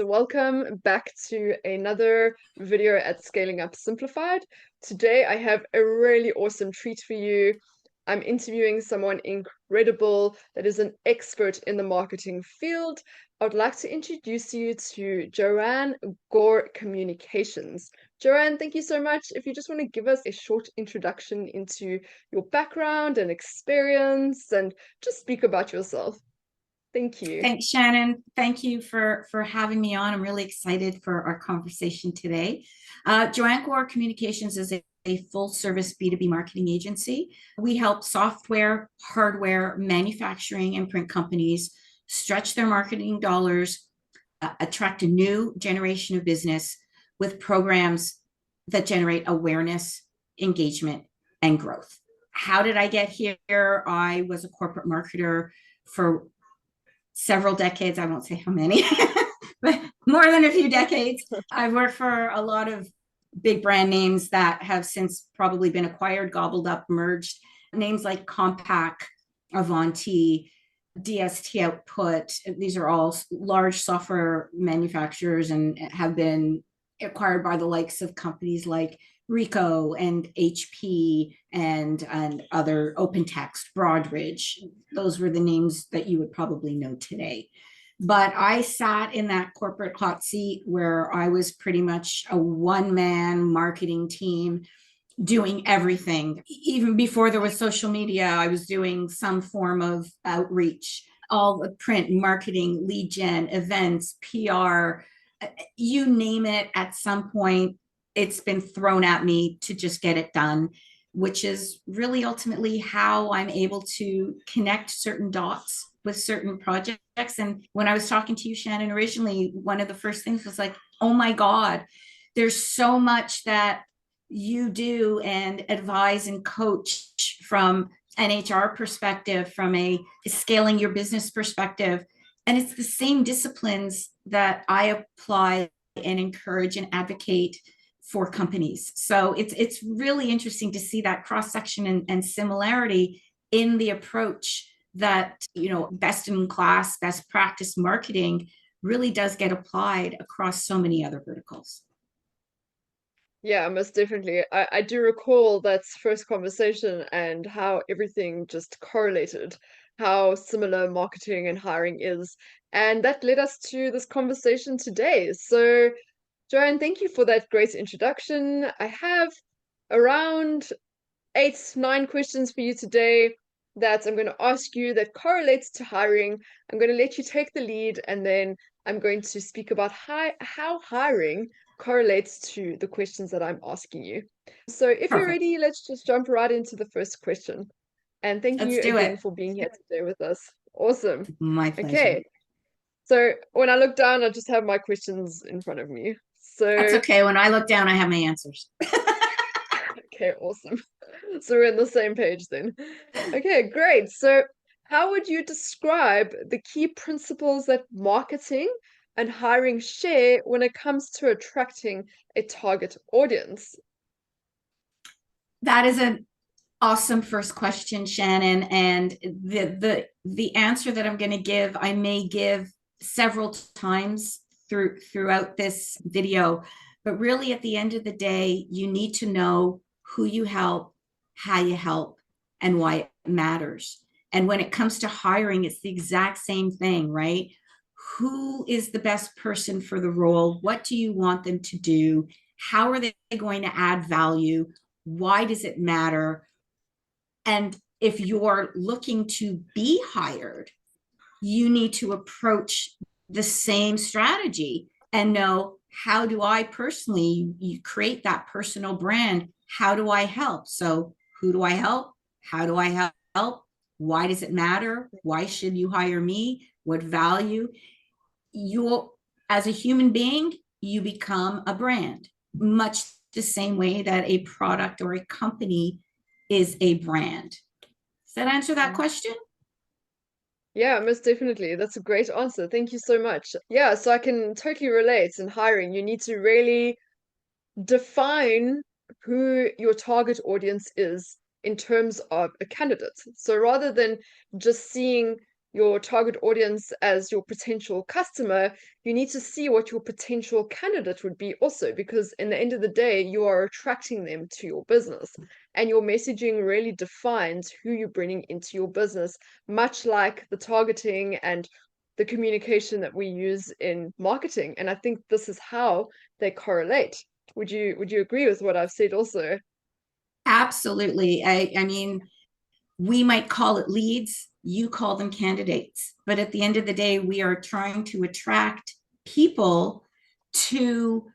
So welcome back to another video at Scaling Up Simplified. Today I have a really awesome treat for you. I'm interviewing someone incredible that is an expert in the marketing field. I would like to introduce you to Joanne Gore Communications. Joanne, thank you so much. If you just want to give us a short introduction into your background and experience and just speak about yourself. Thank you. Thanks, Shannon. Thank you for having me on. I'm really excited for our conversation today. Joanne Gore Communications is a full-service B2B marketing agency. We help software, hardware, manufacturing, and print companies stretch their marketing dollars, attract a new generation of business with programs that generate awareness, engagement, and growth. How did I get here? I was a corporate marketer for several decades. I won't say how many, but more than a few decades. I've worked for a lot of big brand names that have since probably been acquired, gobbled up, merged. Names like Compaq, Avanti, DST Output. These are all large software manufacturers and have been acquired by the likes of companies like Ricoh and HP and other OpenText, Broadridge. Those were the names that you would probably know today. But I sat in that corporate hot seat where I was pretty much a one-man marketing team doing everything. Even before there was social media, I was doing some form of outreach, all the print, marketing, lead gen, events, PR, you name it. At some point it's been thrown at me to just get it done, which is really ultimately how I'm able to connect certain dots with certain projects. And when I was talking to you, Shannon, originally, one of the first things was like, oh my God, there's so much that you do and advise and coach from an HR perspective, from a scaling your business perspective. And it's the same disciplines that I apply and encourage and advocate for companies. So it's really interesting to see that cross-section and similarity in the approach that, best in class, best practice marketing really does get applied across so many other verticals. Yeah, most definitely. I do recall that first conversation and how everything just correlated, how similar marketing and hiring is. And that led us to this conversation today. So Joanne, thank you for that great introduction. I have around 8, 9 questions for you today that I'm going to ask you that correlates to hiring. I'm going to let you take the lead, and then I'm going to speak about how hiring correlates to the questions that I'm asking you. So if you're Perfect. ready, let's just jump right into the first question. And thank Let's you do again it. for being here today with us. Awesome. My pleasure. Okay. So when I look down, I just have my questions in front of me. That's So okay. When I look down, I have my answers. okay, awesome. So we're on the same page then. Okay, great. So how would you describe the key principles that marketing and hiring share when it comes to attracting a target audience? That is an awesome first question, Shannon. And the answer that I'm going to give, I may give several times throughout this video. But really, at the end of the day, you need to know who you help, how you help, and why it matters. And when it comes to hiring, it's the exact same thing, right? Who is the best person for the role? What do you want them to do? How are they going to add value? Why does it matter? And if you're looking to be hired, you need to approach the same strategy and know, how do I personally, you create that personal brand? How do I help? So who do I help? How do I help? Why does it matter? Why should you hire me? What value? You, as a human being, you become a brand, much the same way that a product or a company is a brand. Does that answer that question? Yeah, most definitely. That's a great answer. Thank you so much. Yeah, so I can totally relate. In hiring, you need to really define who your target audience is in terms of a candidate. So rather than just seeing your target audience as your potential customer, you need to see what your potential candidate would be also, because in the end of the day, you are attracting them to your business. And your messaging really defines who you're bringing into your business, much like the targeting and the communication that we use in marketing. And I think this is how they correlate. Would you agree with what I've said also? Absolutely. I mean, we might call it leads, you call them candidates. But at the end of the day, we are trying to attract people to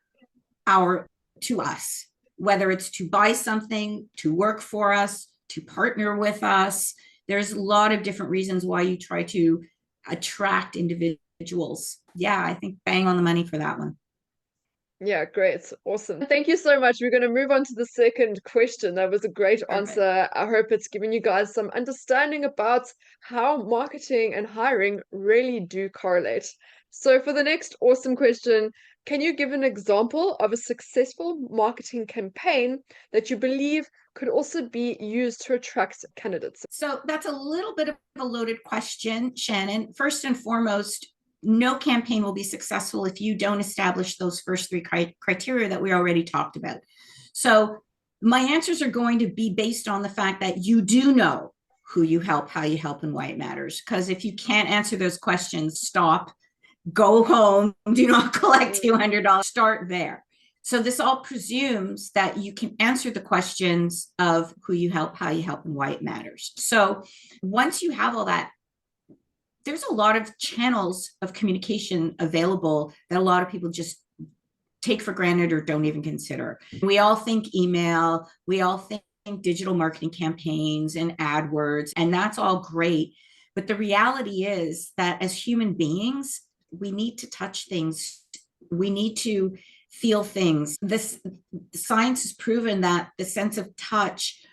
to us, whether it's to buy something, to work for us, to partner with us. There's a lot of different reasons why you try to attract individuals. Yeah, I think bang on the money for that one. Yeah, great. Awesome. Thank you so much. We're going to move on to the second question. That was a great Perfect. answer. I hope it's given you guys some understanding about how marketing and hiring really do correlate. So, for the next awesome question, can you give an example of a successful marketing campaign that you believe could also be used to attract candidates? So that's a little bit of a loaded question, Shannon. First and foremost, no campaign will be successful if you don't establish those first three criteria that we already talked about. So my answers are going to be based on the fact that you do know who you help, how you help, and why it matters. Because if you can't answer those questions, stop, go home, do not collect $200, start there. So this all presumes that you can answer the questions of who you help, how you help, and why it matters. So once you have all that, there's a lot of channels of communication available that a lot of people just take for granted or don't even consider. We all think email, we all think digital marketing campaigns and AdWords, and that's all great. But the reality is that as human beings, we need to touch things. We need to feel things. This science has proven that the sense of touch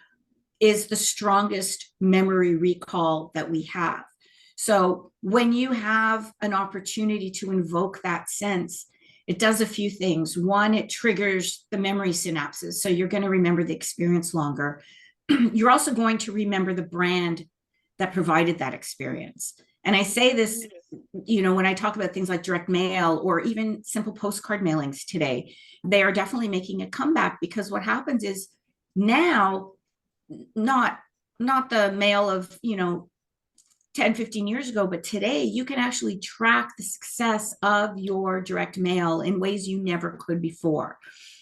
is the strongest memory recall that we have. So when you have an opportunity to invoke that sense, it does a few things. One, it triggers the memory synapses. So you're going to remember the experience longer. You're also going to remember the brand that provided that experience. And I say this, when I talk about things like direct mail or even simple postcard mailings today, they are definitely making a comeback, because what happens is now, not the mail of, 10, 15 years ago, but today you can actually track the success of your direct mail in ways you never could before.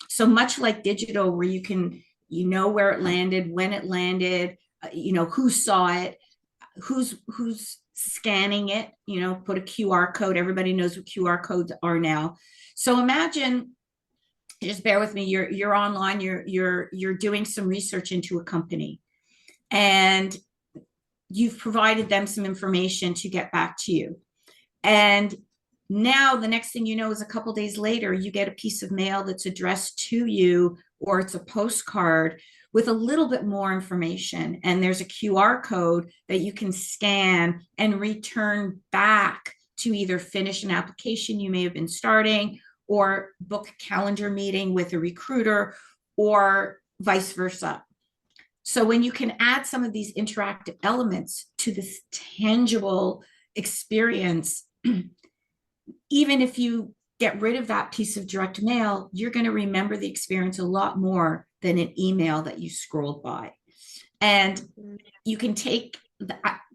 So much like digital, where you can, where it landed, when it landed, who saw it, who's scanning it, put a QR code. Everybody knows what QR codes are now. So imagine, just bear with me, you're online, you're doing some research into a company, and you've provided them some information to get back to you. And now the next thing you know is a couple days later, you get a piece of mail that's addressed to you, or it's a postcard with a little bit more information. And there's a QR code that you can scan and return back to either finish an application you may have been starting, or book a calendar meeting with a recruiter, or vice versa. So when you can add some of these interactive elements to this tangible experience, even if you get rid of that piece of direct mail, you're going to remember the experience a lot more than an email that you scrolled by. And you can take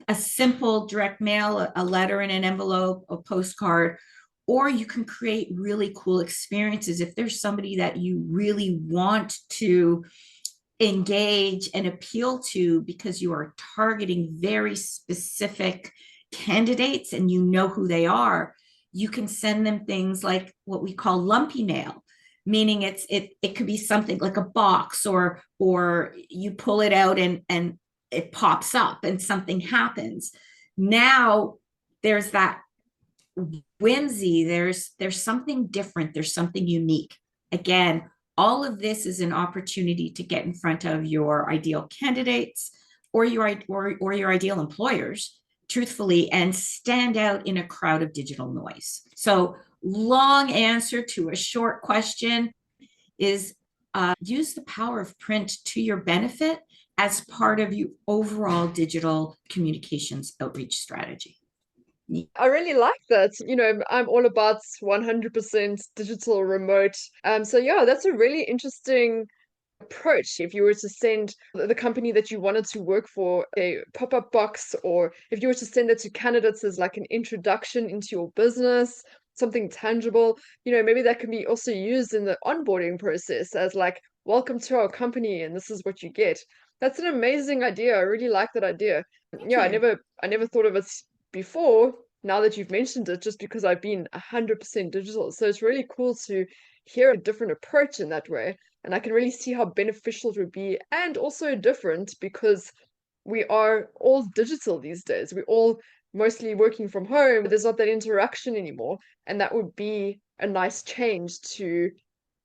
a simple direct mail, a letter in an envelope, a postcard, or you can create really cool experiences. If there's somebody that you really want to engage and appeal to, because you are targeting very specific candidates and you know who they are, you can send them things like what we call lumpy mail, meaning it could be something like a box, or you pull it out and it pops up and something happens. Now there's that whimsy, there's something different, there's something unique. Again, all of this is an opportunity to get in front of your ideal candidates or your ideal employers, truthfully, and stand out in a crowd of digital noise. So long answer to a short question is use the power of print to your benefit as part of your overall digital communications outreach strategy. I really like that. I'm all about 100% digital remote. So yeah, that's a really interesting approach. If you were to send the company that you wanted to work for a pop-up box, or if you were to send it to candidates as like an introduction into your business, something tangible, maybe that can be also used in the onboarding process as like, welcome to our company and this is what you get. That's an amazing idea. I really like that idea. Thank Yeah, I you. never thought of it before, now that you've mentioned it, just because I've been 100% digital. So it's really cool to hear a different approach in that way. And I can really see how beneficial it would be, and also different because we are all digital these days. We're all mostly working from home. There's not that interaction anymore. And that would be a nice change to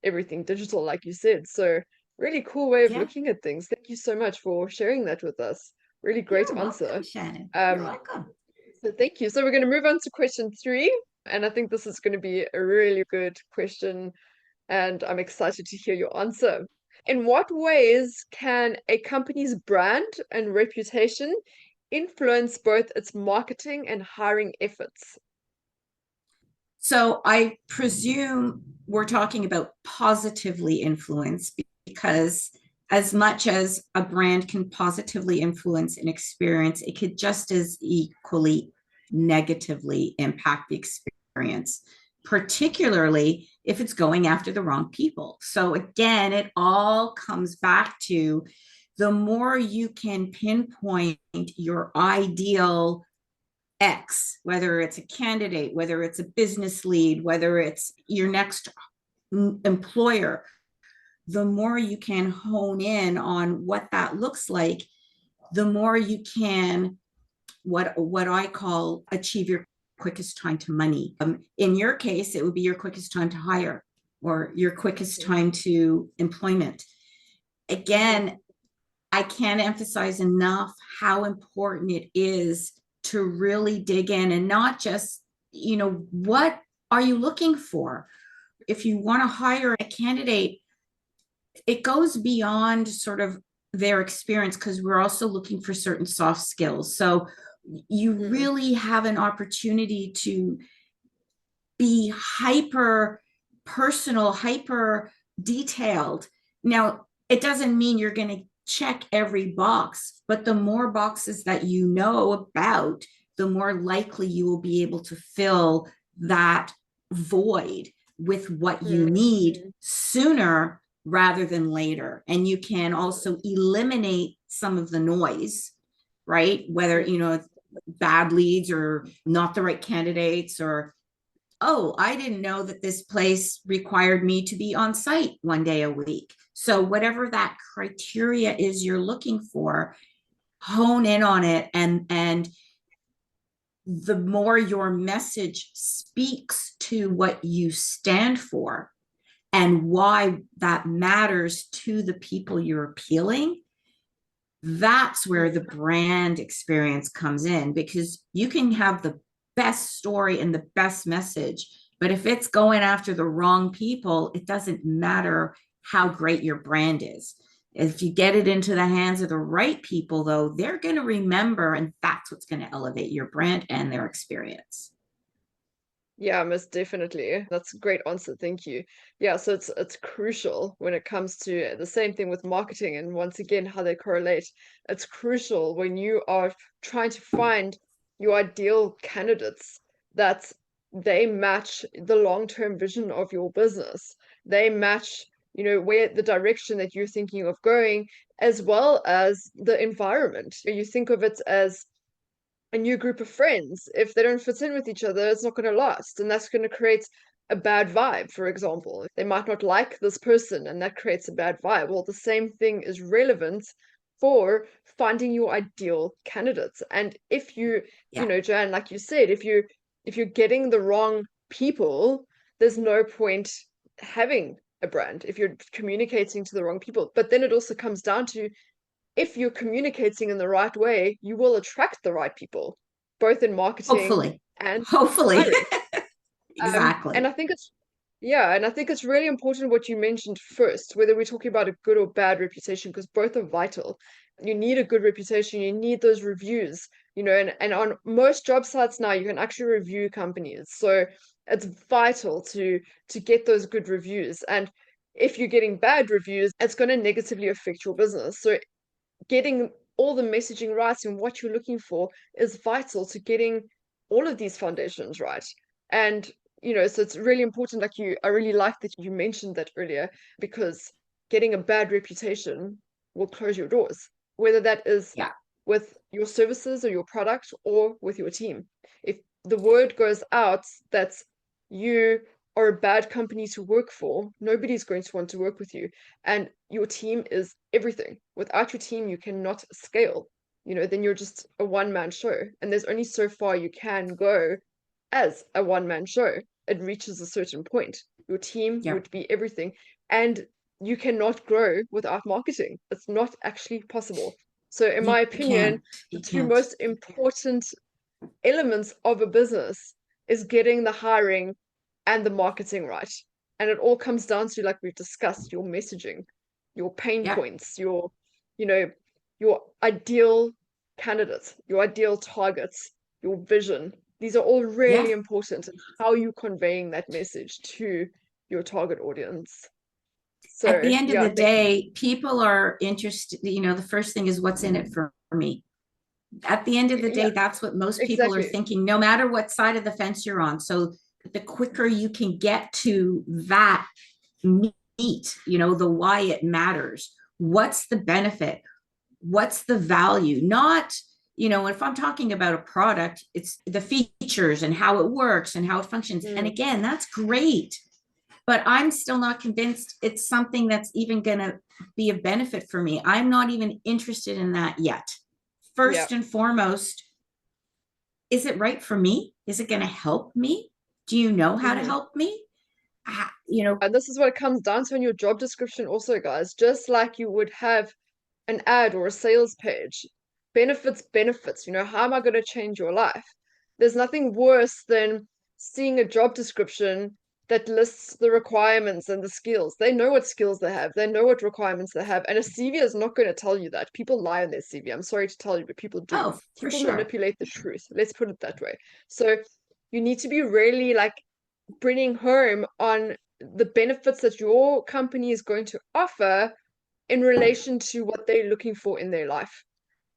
everything digital, like you said. So, really cool way of Yeah, looking at things. Thank you so much for sharing that with us. Really great you're welcome, answer. Shannon. You're Um, welcome. so thank you. So we're going to move on to question 3. And I think this is going to be a really good question, and I'm excited to hear your answer. In what ways can a company's brand and reputation influence both its marketing and hiring efforts? So I presume we're talking about positively influence, because as much as a brand can positively influence an experience, it could just as equally negatively impact the experience, particularly if it's going after the wrong people. So again, it all comes back to the more you can pinpoint your ideal X, whether it's a candidate, whether it's a business lead, whether it's your next employer, the more you can hone in on what that looks like, the more you can what I call achieve your quickest time to money. In your case, it would be your quickest time to hire, or your quickest time to employment. Again, I can't emphasize enough how important it is to really dig in and not just, what are you looking for? If you want to hire a candidate, it goes beyond sort of their experience, because we're also looking for certain soft skills. So you Mm-hmm. really have an opportunity to be hyper personal, hyper detailed. Now, it doesn't mean you're going to check every box, but the more boxes that you know about, the more likely you will be able to fill that void with what you need sooner rather than later. And you can also eliminate some of the noise, right? Whether, bad leads or not the right candidates, or oh, I didn't know that this place required me to be on site 1 day a week. So whatever that criteria is you're looking for, hone in on it, and the more your message speaks to what you stand for and why that matters to the people you're appealing, that's where the brand experience comes in, because you can have the best story and the best message, but if it's going after the wrong people, it doesn't matter how great your brand is. If you get it into the hands of the right people, though, they're going to remember, and that's what's going to elevate your brand and their experience. Yeah, most definitely. That's a great answer. Thank you. Yeah, so it's crucial when it comes to the same thing with marketing, and once again how they correlate. It's crucial when you are trying to find your ideal candidates that they match the long-term vision of your business. They match, where the direction that you're thinking of going, as well as the environment. You think of it as a new group of friends. If they don't fit in with each other, it's not going to last. And that's going to create a bad vibe, for example. They might not like this person, and that creates a bad vibe. Well, the same thing is relevant for finding your ideal candidates. And if Yeah, Joanne, like you said, if you're getting the wrong people, there's no point having a brand if you're communicating to the wrong people. But then it also comes down to, if you're communicating in the right way, you will attract the right people, both in marketing hopefully. and Hopefully. hiring. And Exactly. I think it's really important what you mentioned first, whether we're talking about a good or bad reputation, because both are vital. You need a good reputation. You need those reviews, and on most job sites now, you can actually review companies. So it's vital to get those good reviews. And if you're getting bad reviews, it's going to negatively affect your business. So getting all the messaging right and what you're looking for is vital to getting all of these foundations right. And so it's really important. I really like that you mentioned that earlier, because getting a bad reputation will close your doors, whether that is Yeah. with your services or your product or with your team. If the word goes out that you are a bad company to work for, nobody's going to want to work with you. And your team is everything. Without your team, you cannot scale. Then you're just a one-man show. And there's only so far you can go as a one-man show. It reaches a certain point. Your team Yeah. would be everything. And you cannot grow without marketing. It's not actually possible. So in my opinion, the two can't. most important elements of a business is getting the hiring and the marketing right. And it all comes down to, like we've discussed, your messaging, your pain Yeah. points, your ideal candidates, your ideal targets, your vision. These are all really Yeah. important in how you're conveying that message to your target audience. At So the end of yeah, the day, people are interested, the first thing is what's in it for me. At the end of the yeah, day, that's what most people are exactly. thinking, no matter what side of the fence you're on. So the quicker you can get to that meat, the why it matters. What's the benefit? What's the value? Not, if I'm talking about a product, it's the features and how it works and how it functions. And again, that's great. But I'm still not convinced it's something that's even going to be a benefit for me. I'm not even interested in that yet. First and foremost, is it right for me? Is it going to help me? Do you know how to help me? And this is what it comes down to in your job description also, guys. Just like you would have an ad or a sales page, benefits, how am I going to change your life? There's nothing worse than seeing a job description that lists the requirements and the skills. They know what skills they have, they know what requirements they have, and a CV is not going to tell you that. People lie on their CV. I'm sorry to tell you, but people do. Oh, for People sure. manipulate the truth. Let's put it that way. So you need to be really like bringing home on the benefits that your company is going to offer in relation to what they're looking for in their life.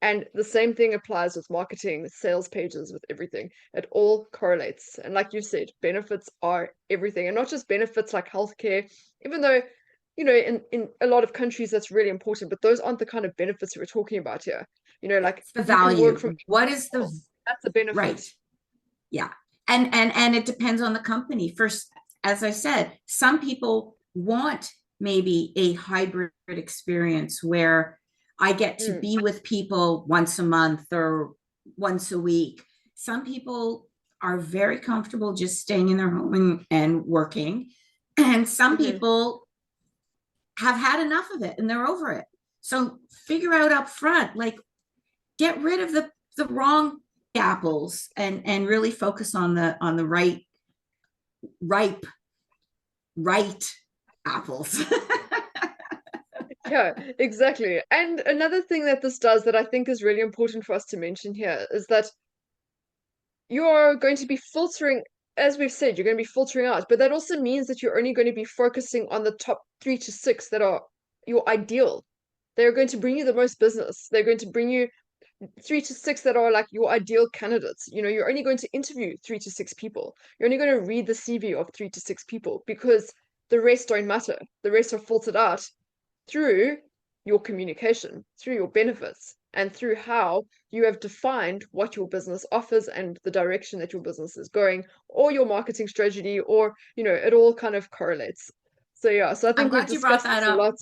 And the same thing applies with marketing, sales pages, with everything. It all correlates. And like you said, benefits are everything. And not just benefits like healthcare, even though, in a lot of countries that's really important, but those aren't the kind of benefits we're talking about here. Like It's the you can work value. from What is the that's a benefit. right? Yeah. And it depends on the company. First, as I said, some people want maybe a hybrid experience where I get to be with people once a month or once a week. Some people are very comfortable just staying in their home and working. And some people have had enough of it and they're over it. So figure out up front, like get rid of the wrong apples and really focus on the ripe apples. Yeah, exactly. And another thing that this does that I think is really important for us to mention here is that you're going to be filtering, as we've said, you're going to be filtering out, but that also means that you're only going to be focusing on the top 3 to 6 that are your ideal. They're going to bring you the most business. They're going to bring you 3 to 6 that are like your ideal candidates. You're only going to interview 3 to 6 people. You're only going to read the CV of 3 to 6 people because the rest don't matter. The rest are filtered out through your communication, through your benefits, and through how you have defined what your business offers and the direction that your business is going, or your marketing strategy, or it all kind of correlates. So yeah, so I I'm think we've glad you brought discussed that this a up. lot.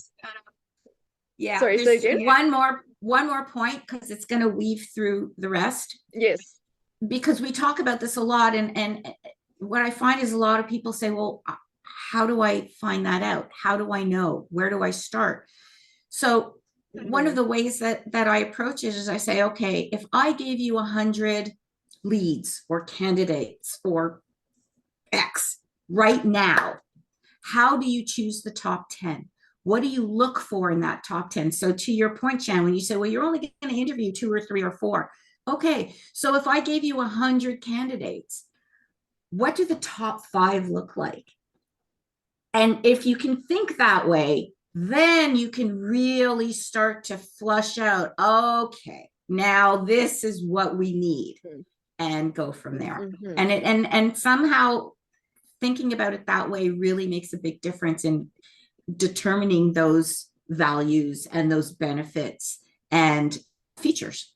Yeah, Sorry, say there's again? one more point because it's going to weave through the rest. Yes. Because we talk about this a lot, and what I find is a lot of people say, well, how do I find that out? How do I know? Where do I start? So one of the ways that I approach it is I say, okay, if I gave you 100 leads or candidates or X right now, how do you choose the top 10? What do you look for in that top 10? So to your point, Shannon, when you say, well, you're only going to interview 2 or 3 or 4. Okay, so if I gave you 100 candidates, what do the top 5 look like? And if you can think that way, then you can really start to flush out, okay, now this is what we need, and go from there. And somehow thinking about it that way really makes a big difference in determining those values and those benefits and features.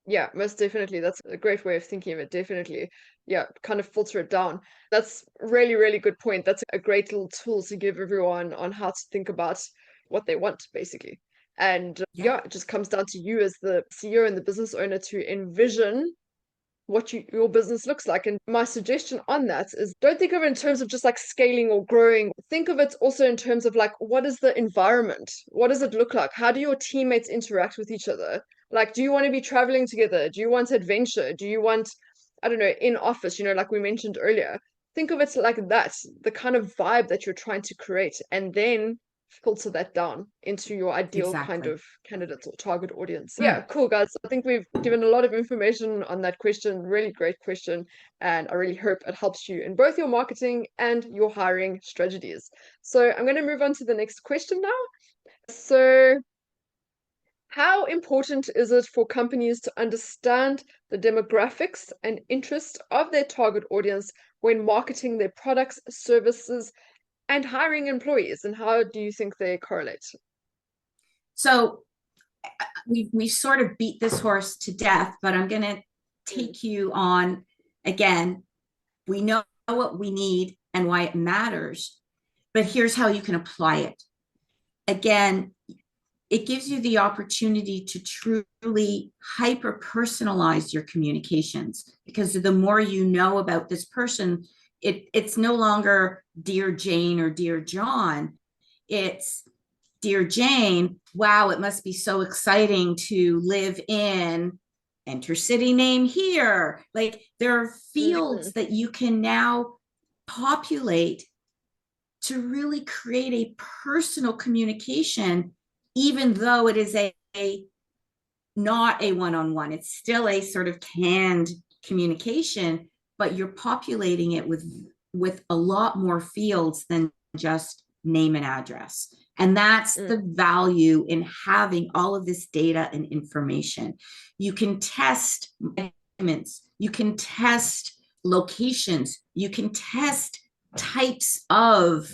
Yeah, most definitely. That's a great way of thinking of it. Definitely. Yeah, kind of filter it down. That's really, really good point. That's a great little tool to give everyone on how to think about what they want, basically. And yeah, it just comes down to you as the CEO and the business owner to envision what your business looks like. And my suggestion on that is, don't think of it in terms of just like scaling or growing. Think of it also in terms of like, what is the environment? What does it look like? How do your teammates interact with each other? Like, do you want to be traveling together? Do you want adventure? Do you want, I don't know, in office, like we mentioned earlier? Think of it like that, the kind of vibe that you're trying to create, and then filter that down into your ideal kind of candidates or target audience. Yeah, cool, guys. I think we've given a lot of information on that question. Really great question. And I really hope it helps you in both your marketing and your hiring strategies. So I'm going to move on to the next question now. So, how important is it for companies to understand the demographics and interests of their target audience when marketing their products, services, and hiring employees? And how do you think they correlate? So we sort of beat this horse to death, but I'm going to take you on again. We know what we need and why it matters, but here's how you can apply it. Again, it gives you the opportunity to truly hyper personalize your communications, because the more you know about this person, it's no longer Dear Jane or Dear John. It's Dear Jane, wow, it must be so exciting to live in, enter city name here. Like, there are fields that you can now populate to really create a personal communication, even though it is not a one-on-one. It's still a sort of canned communication, but you're populating it with a lot more fields than just name and address. And that's the value in having all of this data and information. You can test measurements, you can test locations, you can test types of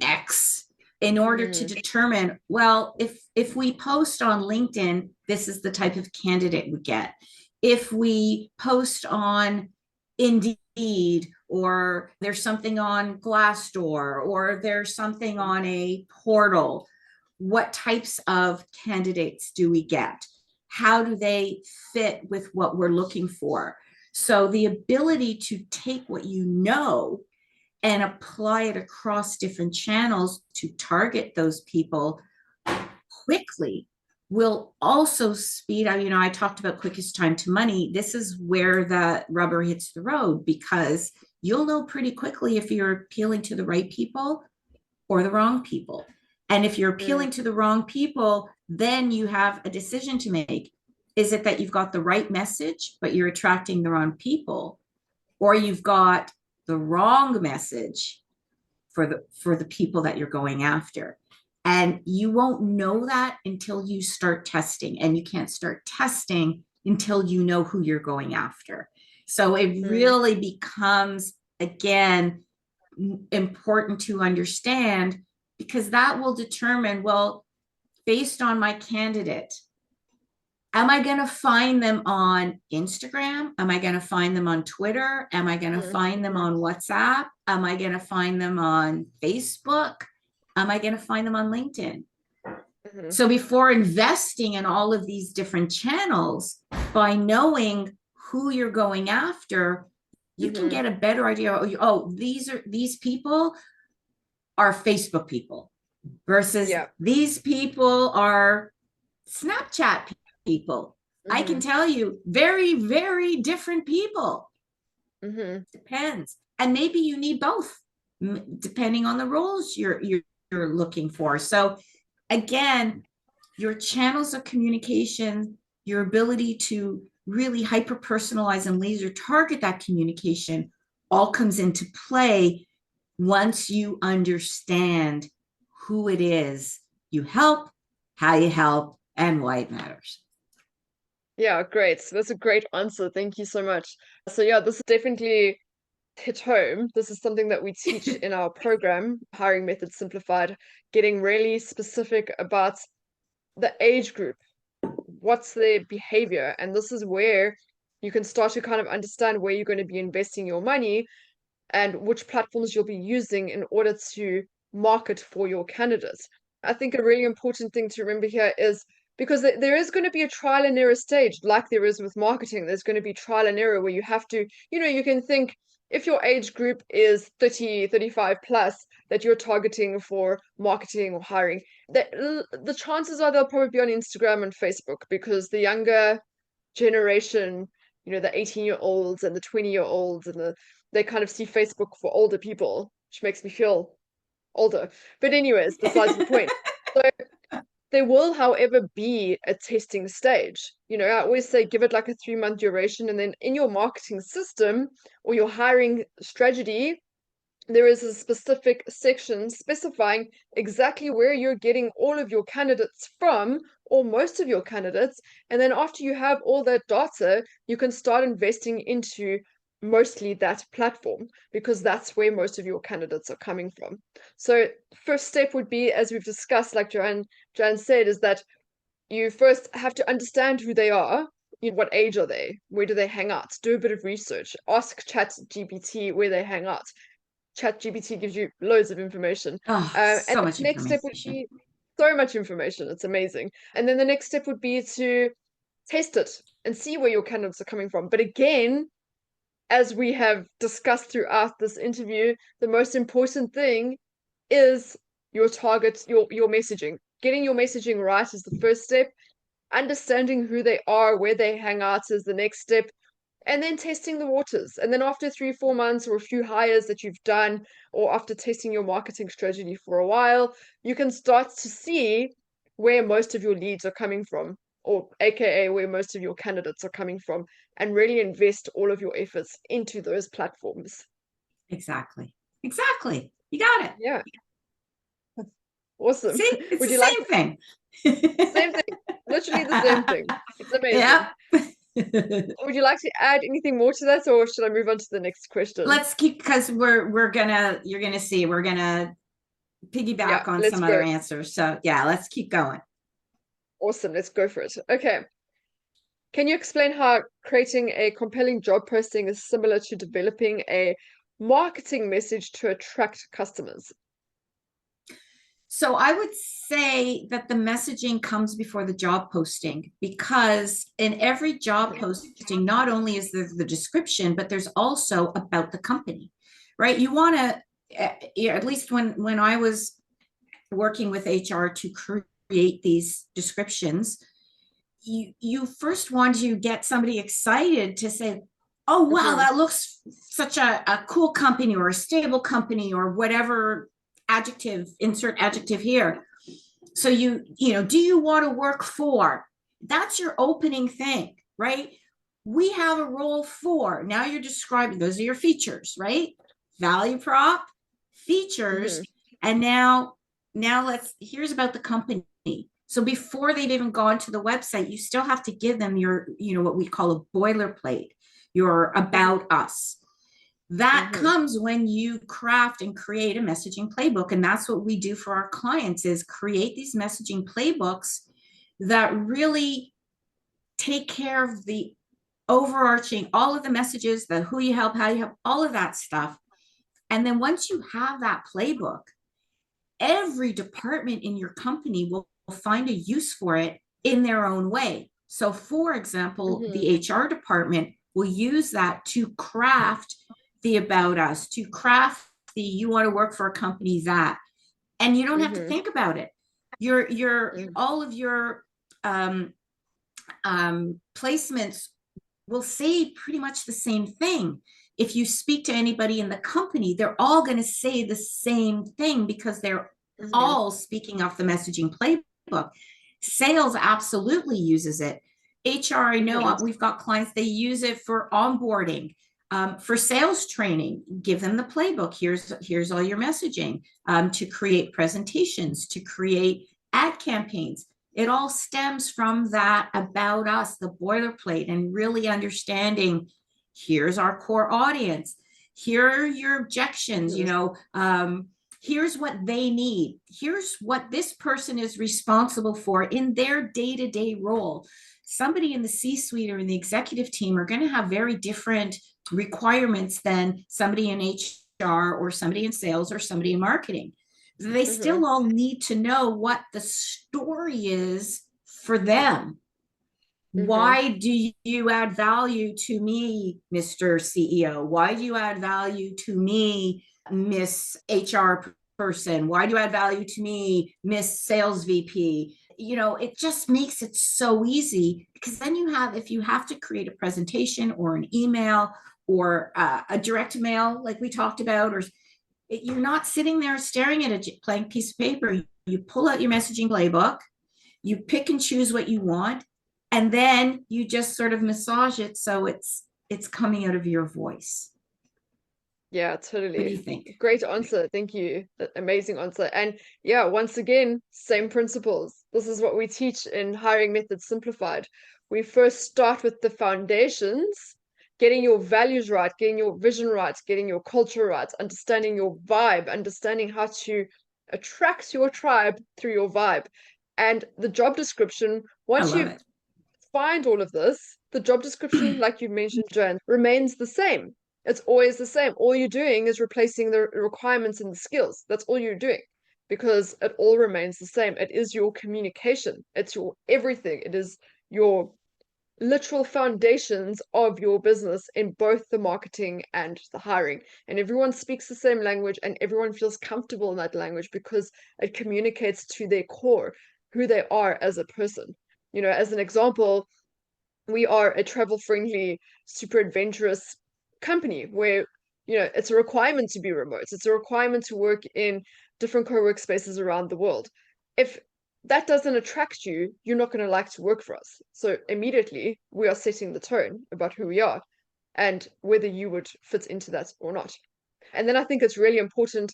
X in order to determine, well, if we post on LinkedIn, this is the type of candidate we get. If we post on Indeed, or there's something on Glassdoor, or there's something on a portal, what types of candidates do we get? How do they fit with what we're looking for? So the ability to take what you know and apply it across different channels to target those people quickly will also speed up. I talked about quickest time to money. This is where the rubber hits the road, because you'll know pretty quickly if you're appealing to the right people or the wrong people. And if you're appealing to the wrong people, then you have a decision to make. Is it that you've got the right message, but you're attracting the wrong people? Or you've got the wrong message for the people that you're going after? And you won't know that until you start testing, and you can't start testing until you know who you're going after. So it really becomes, again, important to understand, because that will determine, well, based on my candidate, am I going to find them on Instagram? Am I going to find them on Twitter? Am I going to find them on WhatsApp? Am I going to find them on Facebook? Am I going to find them on LinkedIn? So before investing in all of these different channels, by knowing who you're going after, you can get a better idea. Oh, these people are Facebook people versus these people are Snapchat people. I can tell you, very, very different people. Depends. And maybe you need both, depending on the roles you're looking for. So again, your channels of communication, your ability to really hyper personalize and laser target that communication all comes into play once you understand who it is you help, how you help, and why it matters. Yeah, great. So that's a great answer. Thank you so much. So yeah, this is definitely hit home. This is something that we teach in our program, Hiring Methods Simplified, getting really specific about the age group, what's their behavior. And this is where you can start to kind of understand where you're going to be investing your money and which platforms you'll be using in order to market for your candidates. I think a really important thing to remember here is because there is going to be a trial and error stage, like there is with marketing. There's going to be trial and error where you have to, you can think if your age group is 30, 35 plus that you're targeting for marketing or hiring, the chances are they'll probably be on Instagram and Facebook because the younger generation, the 18-year-olds and the 20-year-olds and they kind of see Facebook for older people, which makes me feel older. But anyways, besides the point. So there will, however, be a testing stage. I always say give it like a 3-month duration, and then in your marketing system or your hiring strategy, there is a specific section specifying exactly where you're getting all of your candidates from, or most of your candidates. And then after you have all that data, you can start investing into mostly that platform because that's where most of your candidates are coming from. So first step would be, as we've discussed, like Joanne said, is that you first have to understand who they are. What age are they? Where do they hang out? Do a bit of research. Ask ChatGPT where they hang out. ChatGPT gives you loads of information. Oh, And so the much next step would information. be so much information. It's amazing. And then the next step would be to test it and see where your candidates are coming from. But again, as we have discussed throughout this interview, the most important thing is your target, your messaging. Getting your messaging right is the first step. Understanding who they are, where they hang out is the next step, and then testing the waters. And then after 3-4 months or a few hires that you've done, or after testing your marketing strategy for a while, you can start to see where most of your leads are coming from, or AKA where most of your candidates are coming from, and really invest all of your efforts into those platforms. Exactly. Exactly. You got it. Yeah. Awesome. See, it's Would the you like same thing. same thing? Literally the same thing. It's amazing. Yep. Would you like to add anything more to that, or should I move on to the next question? Let's keep, because you're gonna see, we're gonna Yeah, piggyback on let's some other go. answers. So yeah, let's keep going. Awesome, let's go for it. Okay. Can you explain how creating a compelling job posting is similar to developing a marketing message to attract customers? So I would say that the messaging comes before the job posting, because in every job posting, not only is there the description, but there's also about the company, right? You want to, at least when I was working with HR to create these descriptions, you first want to get somebody excited to say, oh, wow, that looks such a cool company or a stable company or whatever adjective, insert adjective here. So do you want to work for? That's your opening thing, right? We have a role for. Now you're describing, those are your features, right? Value prop, features, and now here's about the company. So before they've even gone to the website, you still have to give them your, what we call a boilerplate, your about us. That comes when you craft and create a messaging playbook. And that's what we do for our clients, is create these messaging playbooks that really take care of the overarching, all of the messages, the who you help, how you help, all of that stuff. And then once you have that playbook, every department in your company will find a use for it in their own way. So for example, the HR department will use that to craft the about us, to craft the you want to work for a company that, and you don't have to think about it. All of your placements will say pretty much the same thing. If you speak to anybody in the company, they're all going to say the same thing because they're all speaking off the messaging playbook. Sales absolutely uses it. HR, I know we've got clients, they use it for onboarding. For sales training, give them the playbook. Here's all your messaging, to create presentations, to create ad campaigns. It all stems from that about us, the boilerplate, and really understanding, here's our core audience. Here are your objections, here's what they need. Here's what this person is responsible for in their day-to-day role. Somebody in the C-suite or in the executive team are going to have very different requirements than somebody in HR or somebody in sales or somebody in marketing. They still all need to know what the story is for them. Why do you add value to me, Mr. CEO? Why do you add value to me, Miss HR person? Why do you add value to me, Miss Sales VP? It just makes it so easy, because then if you have to create a presentation or an email or a direct mail, like we talked about, or you're not sitting there staring at a blank piece of paper. You pull out your messaging playbook, you pick and choose what you want, and then you just sort of massage it so it's coming out of your voice. Yeah, totally. What do you think? Great answer. Thank you. Amazing answer. And yeah, once again, same principles. This is what we teach in Hiring Methods Simplified. We first start with the foundations, getting your values right, getting your vision right, getting your culture right, understanding your vibe, understanding how to attract your tribe through your vibe. And the job description, once you find all of this, the job description, like you mentioned, Joanne, remains the same. It's always the same. All you're doing is replacing the requirements and the skills. That's all you're doing, because it all remains the same. It is your communication. It's your everything. It is your literal foundations of your business in both the marketing and the hiring. And everyone speaks the same language, and everyone feels comfortable in that language because it communicates to their core, who they are as a person. As an example, we are a travel-friendly, super adventurous company where, it's a requirement to be remote. It's a requirement to work in different co-work spaces around the world. If that doesn't attract you, you're not going to like to work for us. So immediately we are setting the tone about who we are and whether you would fit into that or not. And then I think it's really important,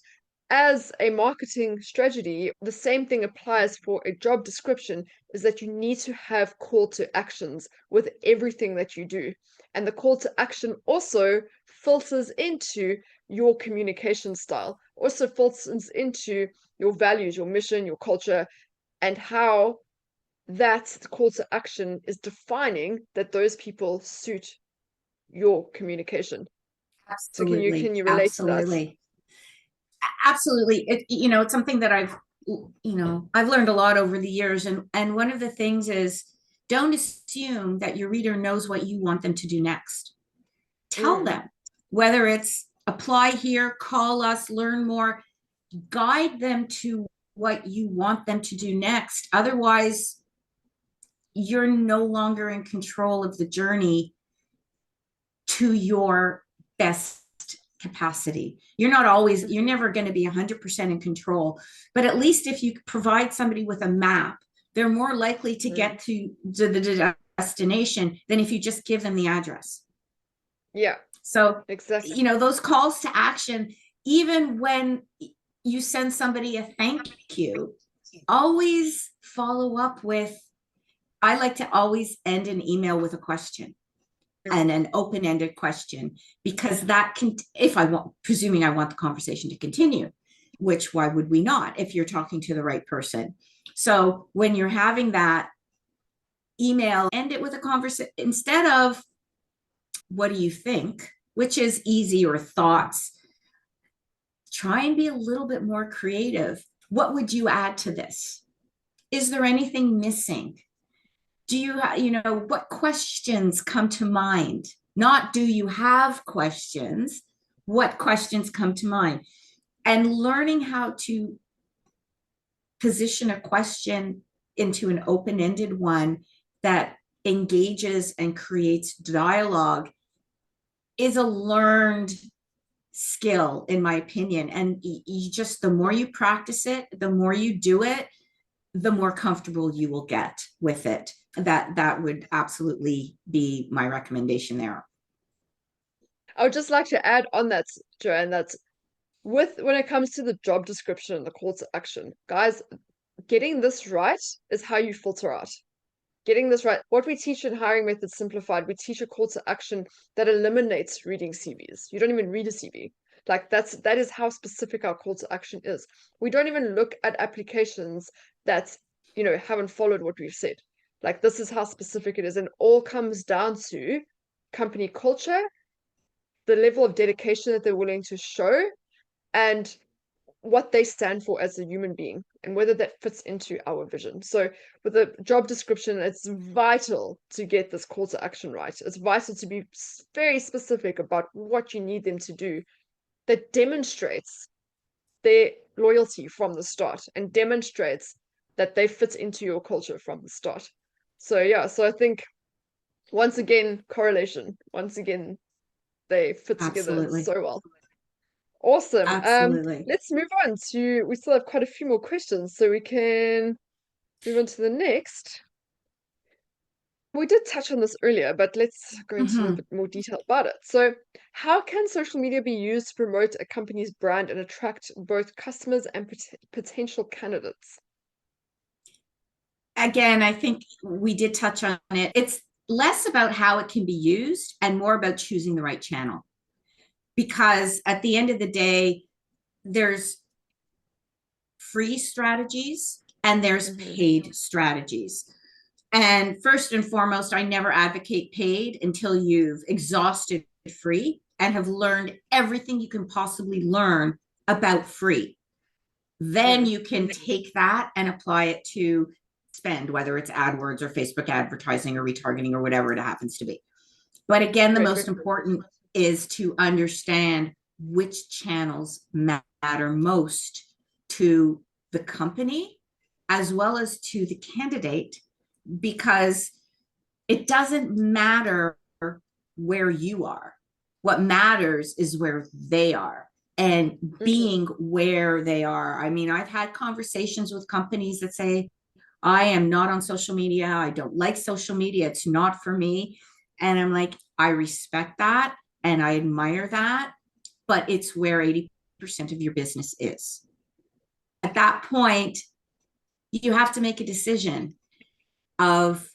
as a marketing strategy, the same thing applies for a job description, is that you need to have call to actions with everything that you do. And the call to action also filters into your communication style, also filters into your values, your mission, your culture, and how that call to action is defining that those people suit your communication. Absolutely. So can you relate to that? Absolutely. It's something that I've learned a lot over the years. And one of the things is, don't assume that your reader knows what you want them to do next. Tell them, whether it's apply here, call us, learn more, guide them to what you want them to do next. Otherwise, you're no longer in control of the journey to your best capacity. You're never going to be 100% in control, but at least if you provide somebody with a map, they're more likely to get to the destination than if you just give them the address. Yeah. So exactly. Those calls to action, even when you send somebody a thank you, always follow up with, I like to always end an email with a question. And an open-ended question, because that can, presuming I want the conversation to continue, which why would we not if you're talking to the right person? So when you're having that email, end it with a conversation instead of what do you think, which is easy, or thoughts. Try and be a little bit more creative. What would you add to this? Is there anything missing? Do you, what questions come to mind? Not do you have questions, what questions come to mind? And learning how to position a question into an open-ended one that engages and creates dialogue is a learned skill, in my opinion. And you just, the more you practice it, the more you do it, the more comfortable you will get with it. That would absolutely be my recommendation there. I would just like to add on that, Joanne, that when it comes to the job description and the call to action, guys, getting this right is how you filter out. Getting this right. What we teach in Hiring Methods Simplified, we teach a call to action that eliminates reading CVs. You don't even read a CV. Like that is how specific our call to action is. We don't even look at applications that, haven't followed what we've said. Like, this is how specific it is, and all comes down to company culture, the level of dedication that they're willing to show, and what they stand for as a human being, and whether that fits into our vision. So with the job description, it's vital to get this call to action right. It's vital to be very specific about what you need them to do that demonstrates their loyalty from the start and demonstrates that they fit into your culture from the start. So yeah, so I think, once again, correlation. Once again, they fit together Absolutely. so well. Awesome. Absolutely. Let's move on to, we still have quite a few more questions, so we can move on to the next. We did touch on this earlier, but let's go into a little bit more detail about it. So, how can social media be used to promote a company's brand and attract both customers and potential candidates? Again, I think we did touch on it. It's less about how it can be used and more about choosing the right channel. Because at the end of the day, there's free strategies and there's paid strategies. And first and foremost, I never advocate paid until you've exhausted free and have learned everything you can possibly learn about free. Then you can take that and apply it to spend, whether it's AdWords or Facebook advertising or retargeting or whatever it happens to be. But again, the most important is to understand which channels matter most to the company as well as to the candidate, because it doesn't matter where you are. What matters is where they are and being where they are. I mean, I've had conversations with companies that say, I am not on social media. I don't like social media. It's not for me. And I'm like, I respect that and I admire that, but it's where 80% of your business is. At that point, you have to make a decision of,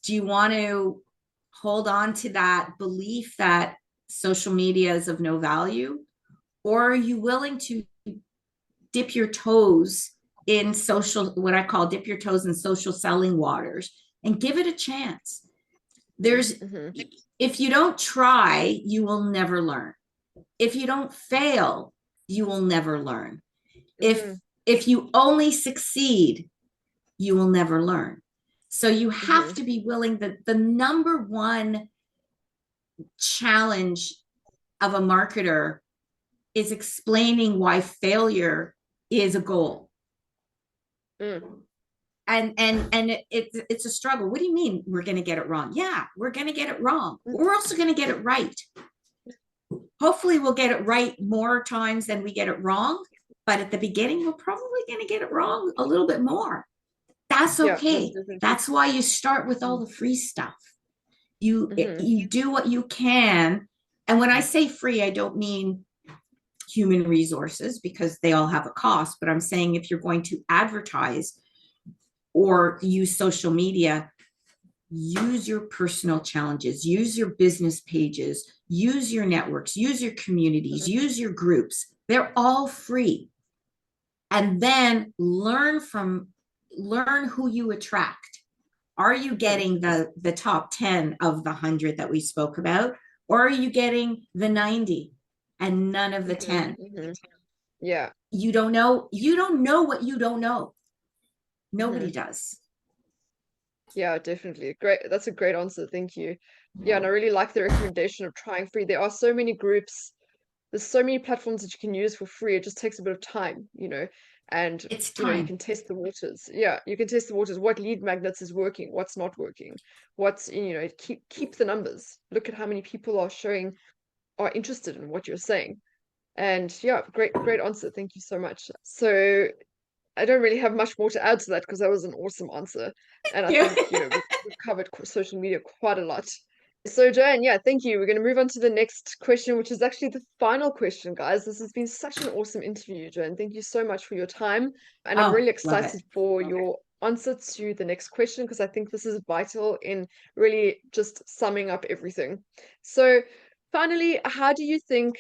do you want to hold on to that belief that social media is of no value? Or are you willing to dip your toes in social, what I call dip your toes in social selling waters and give it a chance? There's, if you don't try, you will never learn. If you don't fail, you will never learn. If you only succeed, you will never learn. So you have to be willing. The number one challenge of a marketer is explaining why failure is a goal. And it's a struggle. What do you mean we're going to get it wrong? Yeah, we're going to get it wrong. We're also going to get it right. Hopefully we'll get it right more times than we get it wrong. But at the beginning, we're probably going to get it wrong a little bit more. That's okay. That's why you start with all the free stuff. You do what you can. And when I say free, I don't mean human resources, because they all have a cost. But I'm saying, if you're going to advertise or use social media, use your personal challenges, use your business pages, use your networks, use your communities, use your groups. They're all free. And then learn who you attract. Are you getting the top 10 of the 100 that we spoke about? Or are you getting the 90 and none of the 10? Yeah. You don't know. You don't know what you don't know. Nobody does. Yeah, definitely. Great. That's a great answer. Thank you. Yeah, and I really like the recommendation of trying free. There are so many groups, there's so many platforms that you can use for free. It just takes a bit of time, and It's you time. can test the waters. Yeah, you can test the waters. What lead magnets is working, what's not working, what's, keep the numbers. Look at how many people are showing are interested in what you're saying. And yeah, great answer. Thank you so much. So I don't really have much more to add to that because that was an awesome answer. And I Yeah. think, we've covered social media quite a lot. So Joanne, yeah, thank you. We're going to move on to the next question, which is actually the final question, guys. This has been such an awesome interview, Joanne. Thank you so much for your time. And I'm Oh, really love it. excited for your answer to the next question because I think this is vital in really just summing up everything. So finally, how do you think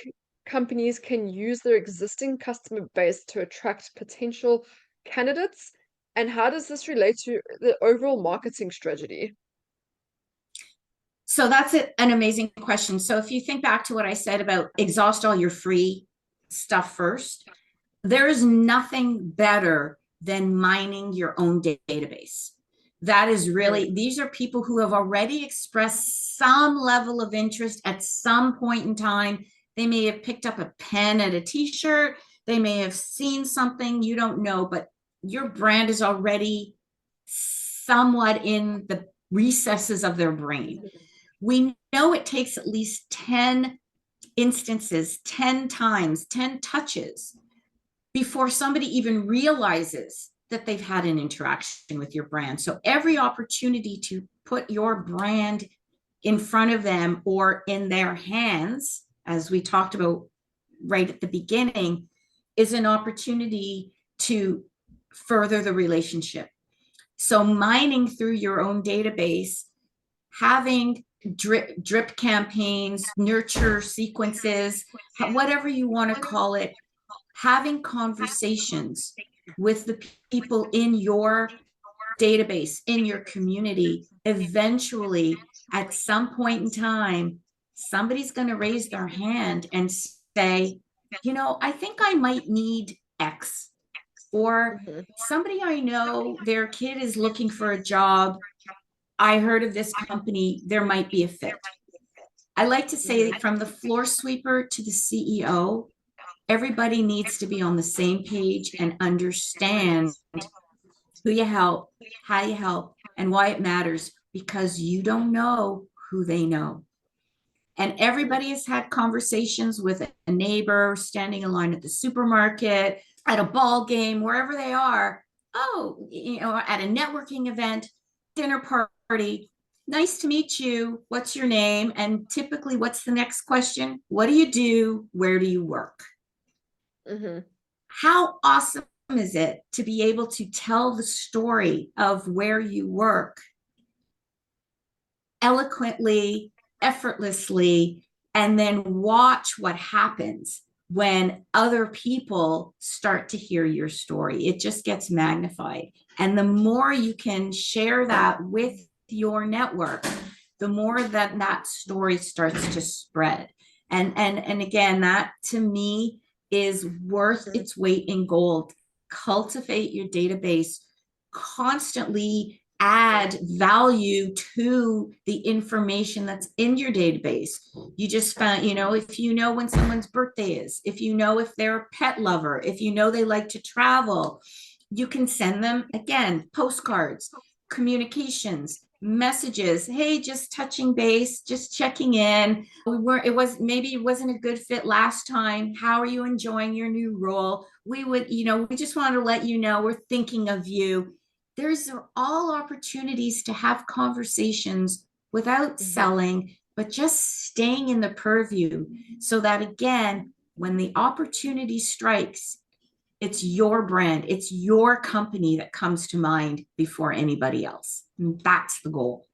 companies can use their existing customer base to attract potential candidates? And how does this relate to the overall marketing strategy? So that's an amazing question. So if you think back to what I said about exhaust all your free stuff first, there is nothing better than mining your own database. That is really, these are people who have already expressed some level of interest at some point in time. They may have picked up a pen at a t-shirt. They may have seen something you don't know, but your brand is already somewhat in the recesses of their brain. We know it takes at least 10 instances, 10 times, 10 touches before somebody even realizes that they've had an interaction with your brand. So every opportunity to put your brand in front of them or in their hands, as we talked about right at the beginning, is an opportunity to further the relationship. So mining through your own database, having drip campaigns, nurture sequences, whatever you want to call it, having conversations with the people in your database, in your community, eventually, at some point in time, somebody's going to raise their hand and say, I think I might need X. Or somebody I know, their kid is looking for a job. I heard of this company, there might be a fit. I like to say from the floor sweeper to the CEO, everybody needs to be on the same page and understand who you help, how you help, and why it matters, because you don't know who they know. And everybody has had conversations with a neighbor, standing in line at the supermarket, at a ball game, wherever they are. Oh, at a networking event, dinner party. Nice to meet you. What's your name? And typically, what's the next question? What do you do? Where do you work? How awesome is it to be able to tell the story of where you work eloquently, effortlessly, and then watch what happens when other people start to hear your story? It just gets magnified. And the more you can share that with your network, the more that story starts to spread. And again, that to me is worth its weight in gold. Cultivate your database, constantly add value to the information that's in your database. You just found, if you know when someone's birthday is, if you know if they're a pet lover, if you know they like to travel, you can send them, again, postcards, communications, messages. Hey, just touching base, just checking in. Maybe it wasn't a good fit last time. How are you enjoying your new role? We just wanted to let you know we're thinking of you. There's all opportunities to have conversations without selling, but just staying in the purview, so that again, when the opportunity strikes, it's your brand, it's your company that comes to mind before anybody else. And that's the goal.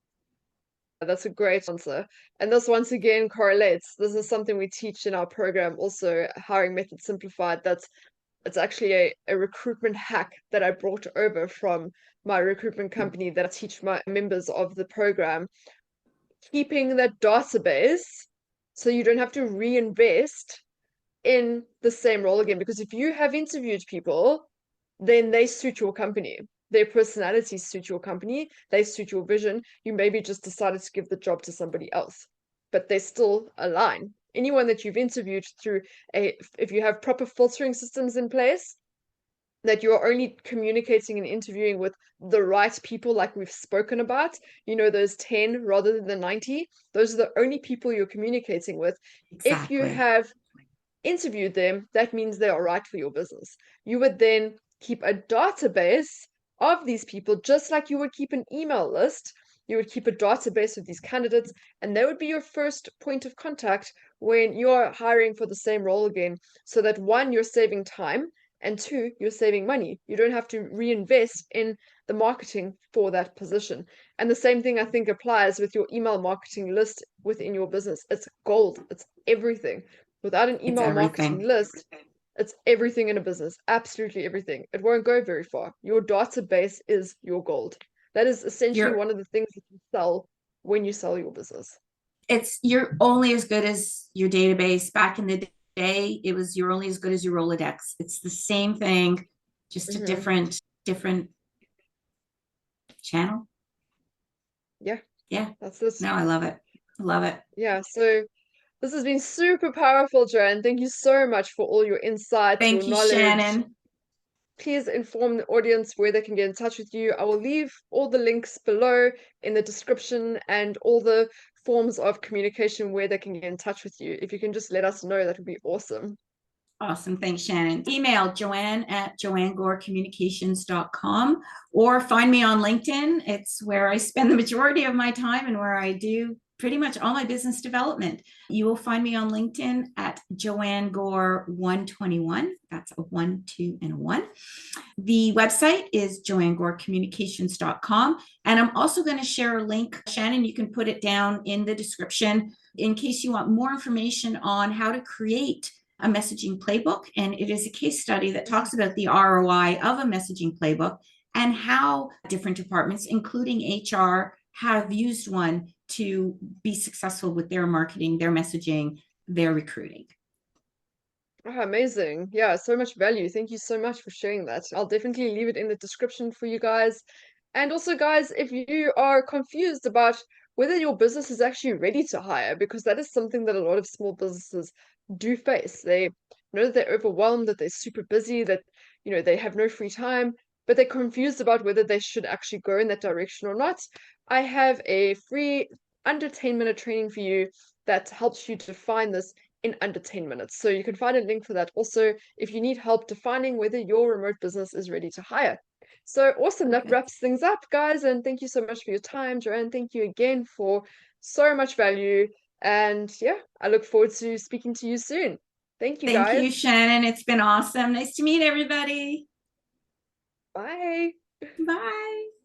That's a great answer. And this once again correlates. This is something we teach in our program, also Hiring Method Simplified. It's actually a recruitment hack that I brought over from my recruitment company that I teach my members of the program. Keeping that database so you don't have to reinvest in the same role again. Because if you have interviewed people, then they suit your company. Their personalities suit your company. They suit your vision. You maybe just decided to give the job to somebody else, but they still align. Anyone that you've interviewed through if you have proper filtering systems in place, that you're only communicating and interviewing with the right people, like we've spoken about, those 10 rather than the 90. Those are the only people you're communicating with. If you Exactly. have interviewed them, that means they are right for your business. You would then keep a database of these people, just like you would keep an email list. You would keep a database of these candidates, and they would be your first point of contact when you're hiring for the same role again. So that one, you're saving time, and two, you're saving money. You don't have to reinvest in the marketing for that position. And the same thing I think applies with your email marketing list within your business. It's gold, it's everything. Without an It's email marketing everything. list, it's everything in a business, absolutely everything. It won't go very far. Your database is your gold. That is essentially You're one of the things that you sell when you sell your business. you're only as good as your database. Back in the day, it was you're only as good as your Rolodex. It's the same thing, just a Hmm. different channel. Yeah, Yeah. that's it. No, I love it. I love it. Yeah, so this has been super powerful, Joanne. Thank you so much for all your insights, your Thank you, knowledge. Shannon. Please inform the audience where they can get in touch with you. I will leave all the links below in the description and all the forms of communication where they can get in touch with you. If you can just let us know, that would be awesome. Awesome. Thanks, Shannon. Email Joanne at 𝐌𝐴NNEGoreCommunications.com or find me on LinkedIn. It's where I spend the majority of my time and where I do pretty much all my business development. You will find me on LinkedIn at Joanne Gore 121. That's a 1, 2, and a 1. The website is JoanneGoreCommunications.com. And I'm also going to share a link. Shannon, you can put it down in the description in case you want more information on how to create a messaging playbook. And it is a case study that talks about the ROI of a messaging playbook and how different departments, including HR, have used one to be successful with their marketing, their messaging, their recruiting. Oh, amazing. Yeah, so much value. Thank you so much for sharing that. I'll definitely leave it in the description for you guys. And also, guys, if you are confused about whether your business is actually ready to hire, because that is something that a lot of small businesses do face. They know that they're overwhelmed, that they're super busy, that, they have no free time, but they're confused about whether they should actually go in that direction or not. I have a free under 10-minute training for you that helps you define this in under 10 minutes. So you can find a link for that also if you need help defining whether your remote business is ready to hire. So awesome. That Perfect. wraps things up, guys. And thank you so much for your time, Joanne. Thank you again for so much value. And yeah, I look forward to speaking to you soon. Thank you, Thank you, guys. Shannon. It's been awesome. Nice to meet everybody. Bye. Bye.